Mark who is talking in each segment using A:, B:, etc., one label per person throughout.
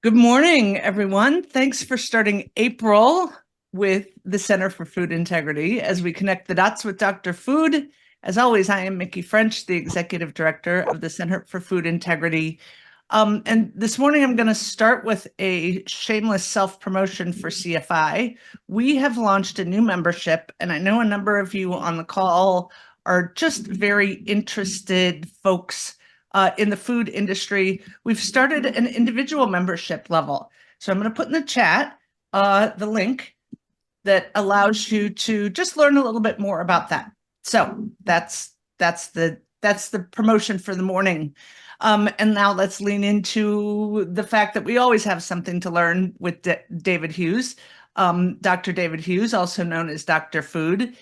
A: Good morning, everyone. Thanks for starting April with the Center for Food Integrity as we connect the dots with Dr. Food. As always, I am Mickey French, the Executive Director of the Center for Food Integrity. And this morning, I'm going to start with a shameless self-promotion for CFI. We have launched a new membership, and I know a number of you on the call are just very interested folks in the food industry. We've started an individual membership level. So I'm going to put in the chat the link that allows you to just learn a little bit more about that. So that's the promotion for the morning. And now let's lean into the fact that we always have something to learn with David Hughes, Dr. David Hughes, also known as Dr. Food.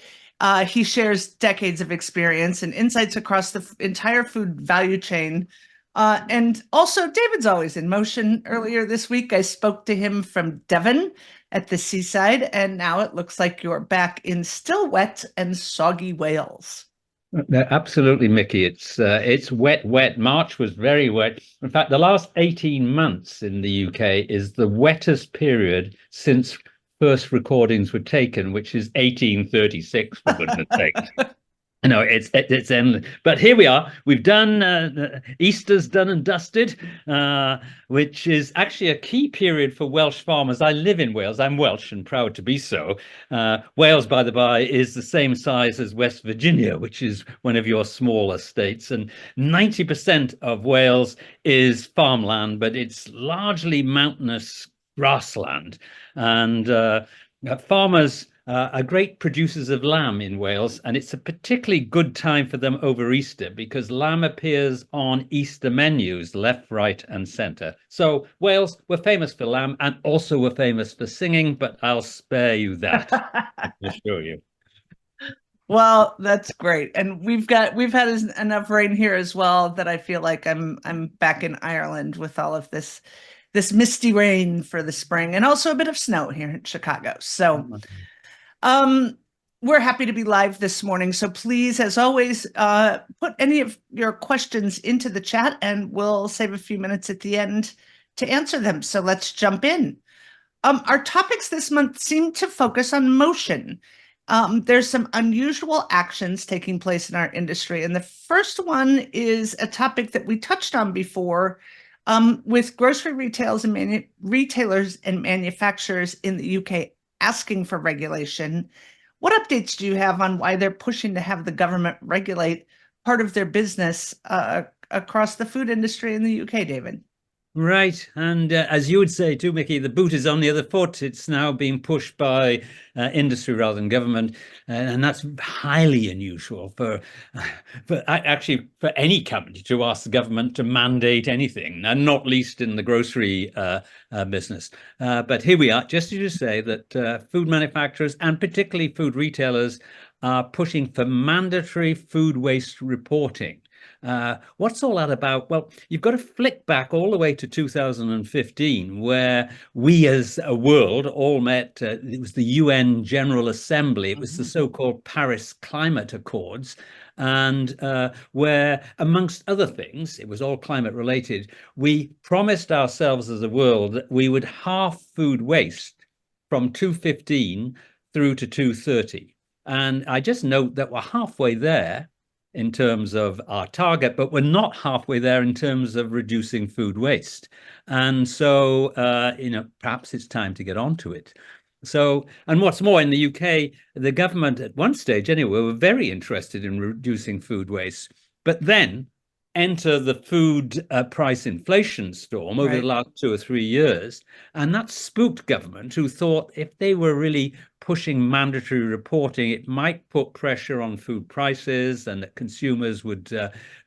A: He shares decades of experience and insights across the entire food value chain. And also, David's always in motion. Earlier this week, I spoke to him from Devon at the seaside, and now it looks like you're back in still wet and soggy Wales.
B: Absolutely, Mickey. It's wet, wet. March was very wet. In fact, the last 18 months in the UK is the wettest period since first recordings were taken, which is 1836, for goodness sake. No, it's endless. But here we are. We've done Easter's done and dusted, which is actually a key period for Welsh farmers. I live in Wales. I'm Welsh and proud to be so. Wales, by the by, is the same size as West Virginia, which is one of your smaller states. And 90% of Wales is farmland, but it's largely mountainous grassland. And farmers are great producers of lamb in Wales, and it's a particularly good time for them over Easter because lamb appears on Easter menus left, right, and centre. So Wales, we're famous for lamb, and also we're famous for singing, but I'll spare you that. I assure you.
A: Well, that's great. And we've had enough rain here as well that I feel like I'm back in Ireland with all of this misty rain for the spring and also a bit of snow here in Chicago. So we're happy to be live this morning. So please, as always, put any of your questions into the chat and we'll save a few minutes at the end to answer them. So let's jump in. Our topics this month seem to focus on motion. There's some unusual actions taking place in our industry. And the first one is a topic that we touched on before with grocery retailers and manufacturers in the UK asking for regulation. What updates do you have on why they're pushing to have the government regulate part of their business across the food industry in the UK, David?
B: Right. And as you would say too, Mickey, the boot is on the other foot. It's now being pushed by industry rather than government. And that's highly unusual for actually for any company to ask the government to mandate anything, and not least in the grocery business. But here we are, just as you say, that food manufacturers and particularly food retailers are pushing for mandatory food waste reporting. What's all that about? Well, you've got to flick back all the way to 2015, where we as a world all met. It was the UN General Assembly. It was the so-called Paris Climate Accords. And where, amongst other things, it was all climate related, we promised ourselves as a world that we would halve food waste from 2015 through to 2030. And I just note that we're halfway there in terms of our target, but we're not halfway there in terms of reducing food waste. And so, perhaps it's time to get onto it. So, and what's more, in the UK, the government at one stage anyway were very interested in reducing food waste, but then enter the food price inflation storm over the last 2 or 3 years. And that spooked government, who thought if they were really pushing mandatory reporting, it might put pressure on food prices and that consumers would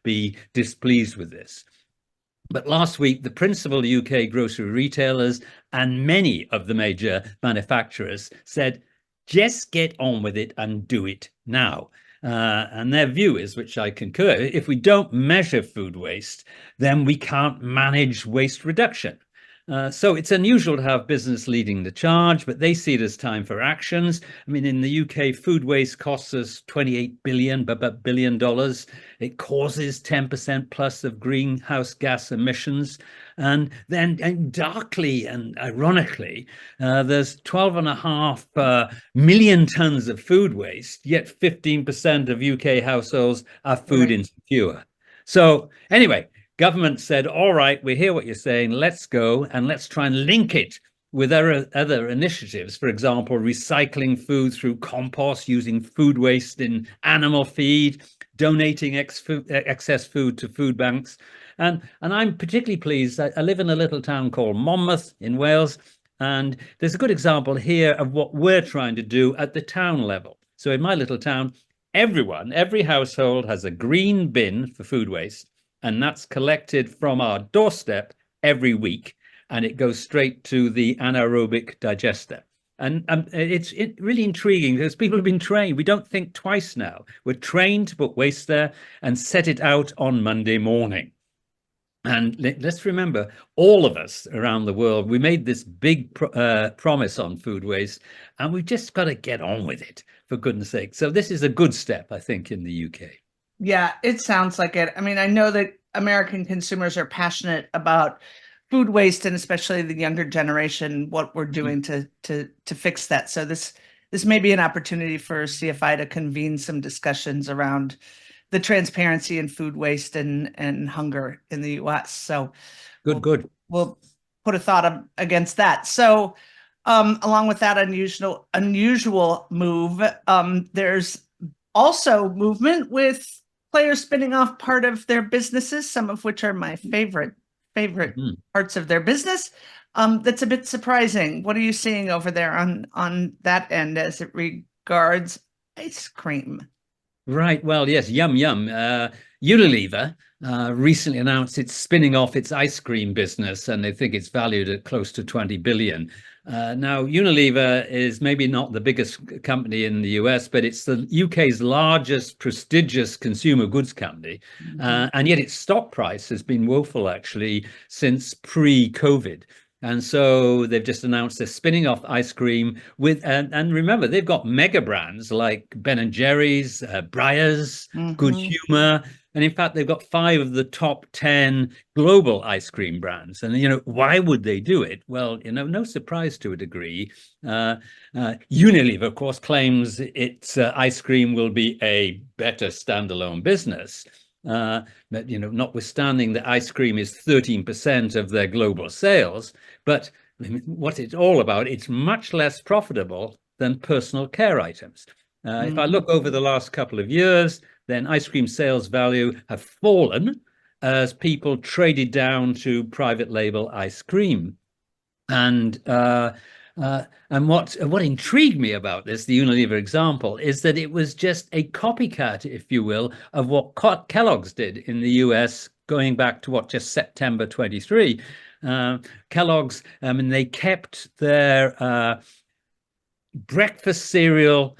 B: be displeased with this. But last week, the principal UK grocery retailers and many of the major manufacturers said, just get on with it and do it now. And their view is, which I concur, if we don't measure food waste, then we can't manage waste reduction. So it's unusual to have business leading the charge, but they see it as time for actions. I mean, in the UK, food waste costs us $28 billion. It causes 10% plus of greenhouse gas emissions. And then, and darkly and ironically, there's 12.5 million tons of food waste, yet 15% of UK households are food insecure. So anyway, government said, all right, we hear what you're saying. Let's go and let's try and link it with other initiatives. For example, recycling food through compost, using food waste in animal feed, donating excess food to food banks. And I'm particularly pleased. I live in a little town called Monmouth in Wales. And there's a good example here of what we're trying to do at the town level. So in my little town, every household has a green bin for food waste, and that's collected from our doorstep every week, and it goes straight to the anaerobic digester. And it's really intriguing because people have been trained. We don't think twice now. We're trained to put waste there and set it out on Monday morning. And let's remember, all of us around the world, we made this big promise on food waste, and we've just got to get on with it, for goodness sake. So this is a good step, I think, in the UK.
A: Yeah, it sounds like it. I mean, I know that American consumers are passionate about food waste, and especially the younger generation, what we're doing to fix that. So this may be an opportunity for CFI to convene some discussions around the transparency in food waste and hunger in the US. So
B: good.
A: We'll put a thought against that. So along with that unusual move, there's also movement with players spinning off part of their businesses, some of which are my favorite parts of their business. That's a bit surprising. What are you seeing over there on that end as it regards ice cream?
B: Right. Well, yes, yum. Unilever recently announced it's spinning off its ice cream business, and they think it's valued at close to 20 billion. Now, Unilever is maybe not the biggest company in the US, but it's the UK's largest prestigious consumer goods company. And yet its stock price has been woeful, actually, since pre-COVID. And so they've just announced they're spinning off ice cream with, and remember, they've got mega brands like Ben & Jerry's, Breyers, Good Humor. And in fact, they've got 5 of the top 10 global ice cream brands. And, why would they do it? Well, no surprise to a degree. Unilever, of course, claims its ice cream will be a better standalone business. But, notwithstanding that ice cream is 13% of their global sales, but what it's all about, it's much less profitable than personal care items. If I look over the last couple of years, then ice cream sales value have fallen as people traded down to private label ice cream. And what intrigued me about this, the Unilever example, is that it was just a copycat, if you will, of what Kellogg's did in the US going back to just September 23. Kellogg's, they kept their breakfast cereal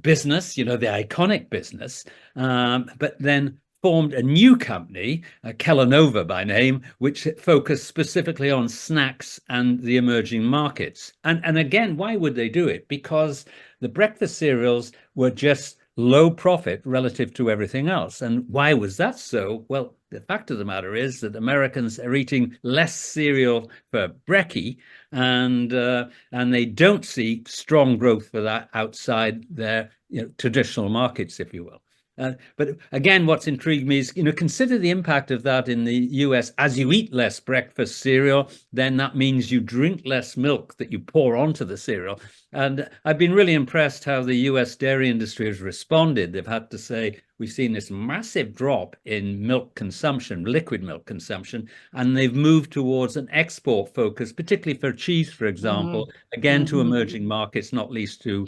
B: business, the iconic business, but then formed a new company, Kellanova by name, which focused specifically on snacks and the emerging markets. And again, why would they do it? Because the breakfast cereals were just low profit relative to everything else. And why was that so? Well, the fact of the matter is that Americans are eating less cereal for brekkie, and they don't see strong growth for that outside their traditional markets, if you will. But again, what's intrigued me is, consider the impact of that in the US. As you eat less breakfast cereal, then that means you drink less milk that you pour onto the cereal. And I've been really impressed how the US dairy industry has responded. They've had to say, we've seen this massive drop in milk consumption, liquid milk consumption, and they've moved towards an export focus, particularly for cheese, for example, again, to emerging markets, not least to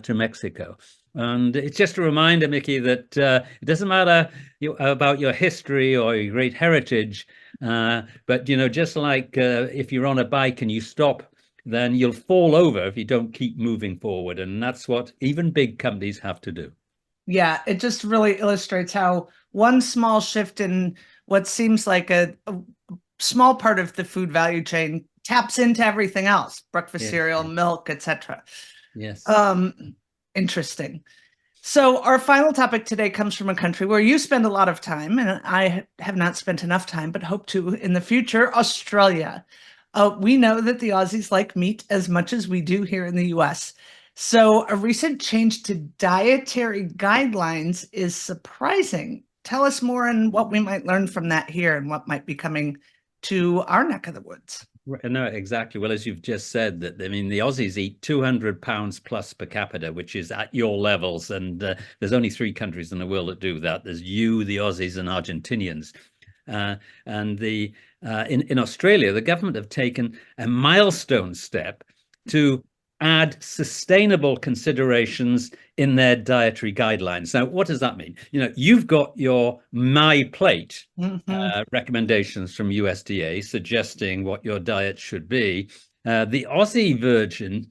B: Mexico. And it's just a reminder, Mickey, that it doesn't matter about your history or your great heritage, but, just like if you're on a bike and you stop, then you'll fall over if you don't keep moving forward. And that's what even big companies have to do.
A: Yeah, it just really illustrates how one small shift in what seems like a small part of the food value chain taps into everything else, breakfast
B: Yes,
A: cereal,
B: yes.
A: milk, etc.
B: Yes.
A: Interesting. So our final topic today comes from a country where you spend a lot of time, and I have not spent enough time, but hope to in the future, Australia. We know that the Aussies like meat as much as we do here in the US. So a recent change to dietary guidelines is surprising. Tell us more on what we might learn from that here and what might be coming to our neck of the woods.
B: No, exactly. Well, as you've just said, that I mean, the Aussies eat 200 pounds plus per capita, which is at your levels. And there's only 3 countries in the world that do that. There's you, the Aussies, and Argentinians. And in Australia, the government have taken a milestone step to add sustainable considerations in their dietary guidelines. Now, what does that mean? You've got your My Plate recommendations from USDA suggesting what your diet should be. The Aussie version,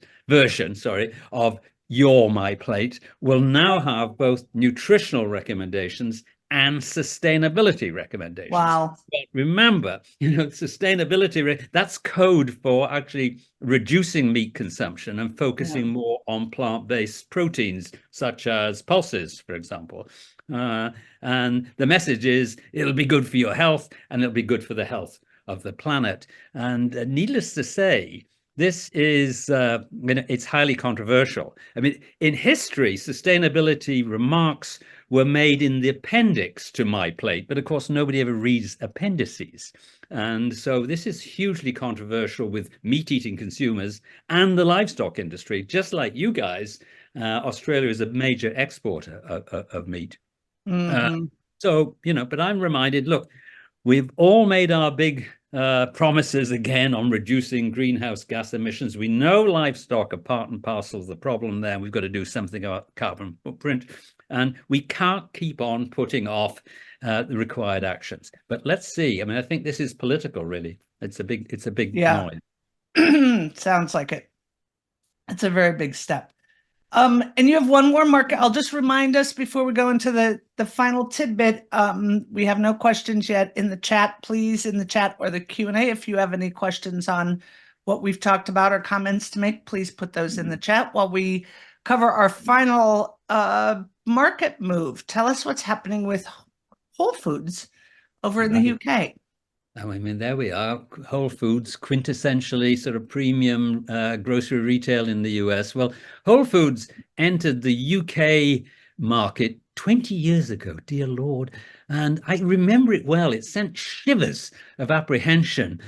B: of Your My Plate will now have both nutritional recommendations and sustainability recommendations.
A: Wow.
B: But remember, sustainability, that's code for actually reducing meat consumption and focusing more on plant-based proteins, such as pulses, for example. And the message is it'll be good for your health and it'll be good for the health of the planet. And needless to say, this is, it's highly controversial. I mean, in history, sustainability remarks were made in the appendix to My Plate, but of course, nobody ever reads appendices. And so this is hugely controversial with meat-eating consumers and the livestock industry. Just like you guys, Australia is a major exporter of meat. So, but I'm reminded, look, we've all made our big promises again on reducing greenhouse gas emissions. We know livestock are part and parcel of the problem there. We've got to do something about carbon footprint. And we can't keep on putting off the required actions. But let's see. I mean, I think this is political, really. It's a big noise.
A: Sounds like it. It's a very big step. And you have one more market. I'll just remind us before we go into the final tidbit. We have no questions yet in the chat. Please, in the chat or the Q&A, if you have any questions on what we've talked about or comments to make, please put those in the chat while we cover our final market move. Tell us what's happening with Whole Foods over in the UK.
B: I mean, there we are. Whole Foods, quintessentially sort of premium grocery retail in the US. Well, Whole Foods entered the UK market 20 years ago, dear Lord. And I remember it well. It sent shivers of apprehension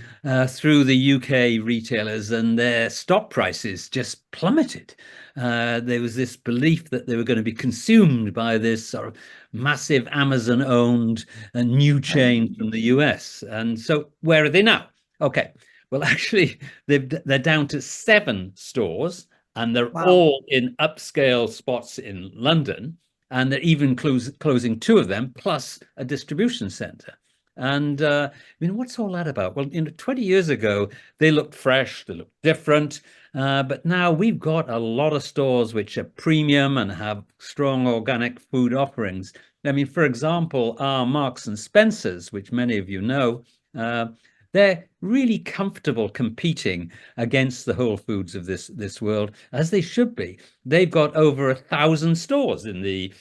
B: through the UK retailers, and their stock prices just plummeted. There was this belief that they were going to be consumed by this sort of massive Amazon-owned new chain from the US. And so where are they now? Okay, well, actually, they're down to 7 stores, and they're all in upscale spots in London. And they're even closing 2 of them, plus a distribution center. And I mean, what's all that about? Well, 20 years ago, they looked fresh, they looked different. But now we've got a lot of stores which are premium and have strong organic food offerings. I mean, for example, our Marks and Spencers, which many of you know, they're really comfortable competing against the Whole Foods of this world, as they should be. They've got over 1,000 stores in the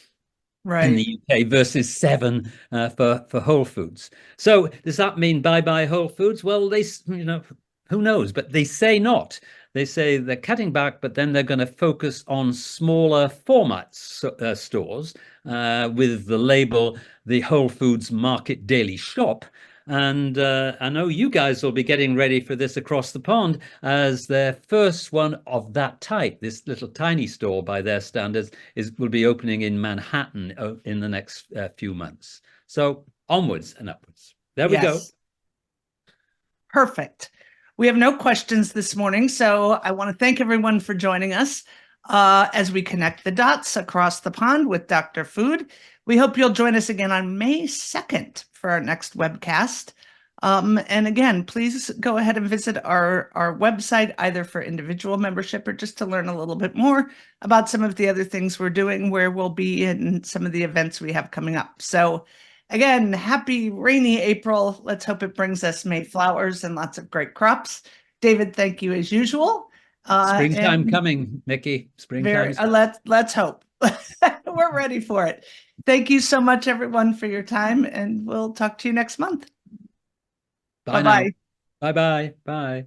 B: UK versus 7 for Whole Foods. So does that mean bye-bye Whole Foods? Well, they, who knows? But they say not. They say they're cutting back, but then they're going to focus on smaller formats stores with the label the Whole Foods Market Daily Shop. And I know you guys will be getting ready for this across the pond as their first one of that type. This little tiny store, by their standards, will be opening in Manhattan in the next few months. So onwards and upwards. There we go.
A: Perfect. We have no questions this morning, so I want to thank everyone for joining us as we connect the dots across the pond with Dr. Food. We hope you'll join us again on May 2nd for our next webcast. And again, please go ahead and visit our website, either for individual membership or just to learn a little bit more about some of the other things we're doing, where we'll be in some of the events we have coming up. So Again, happy rainy April. Let's hope it brings us May flowers and lots of great crops. David, thank you as usual.
B: Springtime
A: and
B: coming, Mickey. Springtime.
A: let's hope. We're ready for it. Thank you so much, everyone, for your time, and we'll talk to you next month.
B: Bye now.
A: Bye-bye.
B: Bye-bye. Bye.